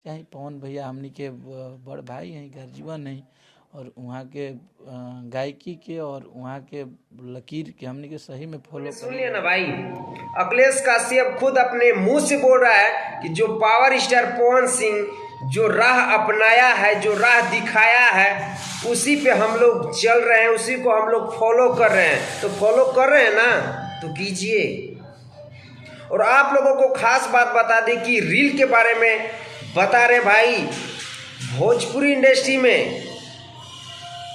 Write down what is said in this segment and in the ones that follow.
क्या ही पवन भैया हमनी के बड़ भाई हैं, गर्जीवन हैं, और वहाँ के गायकी के और वहाँ के लकीर के हमनी के सही में फॉलो सुन लिया ना भाई, अखिलेश काश्यप खुद अपने मुंह से बोल रहा है कि जो पावर स्टार पवन सिंह जो राह अपनाया है, जो राह दिखाया है, उसी पे हम लोग चल रहे हैं, उसी को हम लोग फॉलो कर रहे हैं। तो फॉलो कर रहे हैं ना, तो कीजिए। और आप लोगों को खास बात बता दें कि रील के बारे में बता रहे भाई, भोजपुरी इंडस्ट्री में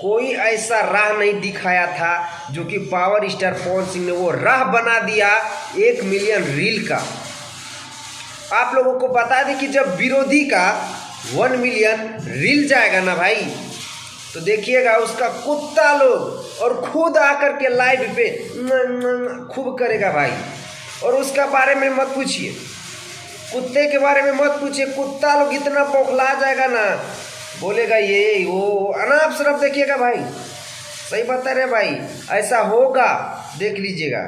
कोई ऐसा राह नहीं दिखाया था जो कि पावर स्टार पवन सिंह ने वो राह बना दिया 1 मिलियन रील का। आप लोगों को बता दें कि जब विरोधी का 1 मिलियन रील जाएगा ना भाई, तो देखिएगा उसका कुत्ता लोग और खुद आकर के लाइव पे खूब करेगा भाई। और उसका बारे में मत पूछिए, कुत्ते के बारे में मत पूछिए, कुत्ता लोग इतना बौखला जाएगा ना, बोलेगा ये वो अनाप शनाप। देखिएगा भाई, सही बता रहे भाई, ऐसा होगा, देख लीजिएगा।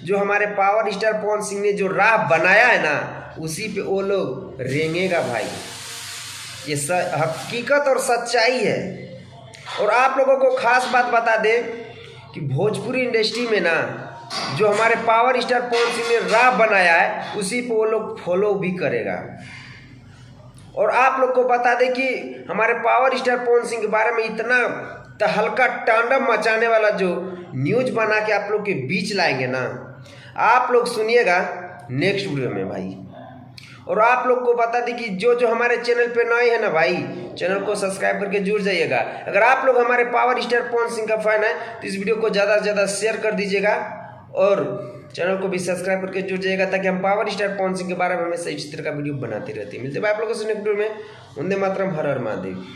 जो हमारे पावर स्टार पवन सिंह ने जो राह बनाया है ना, उसी पे वो लोग रेंगेगा भाई। ये हकीकत और सच्चाई है। और आप लोगों को खास बात बता दें कि भोजपुरी इंडस्ट्री में ना जो हमारे पावर स्टार पवन सिंह ने राह बनाया है, उसी पे वो लोग फॉलो भी करेगा। और आप लोग को बता दें कि हमारे पावर स्टार पवन सिंह के बारे में इतना तहलका तांडव मचाने वाला जो न्यूज बना के आप लोग के बीच लाएंगे ना, आप लोग सुनिएगा नेक्स्ट वीडियो में भाई। और आप लोग को बता दें कि जो हमारे चैनल पे नए हैं ना भाई, चैनल को सब्सक्राइब करके जुड़ जाइएगा। अगर आप लोग हमारे पावर स्टार पवन सिंह का फैन है तो इस वीडियो को ज़्यादा से ज़्यादा शेयर कर दीजिएगा और चैनल को भी सब्सक्राइब करके जुड़ जाइएगा, ताकि हम पावर स्टार पवन सिंह के बारे में हमेशा इसी तरह का वीडियो बनाते रहते हैं। मिलते हैं आप लोगों से नेक्स्ट वीडियो में। वंदे मातरम, हर हर महादेव।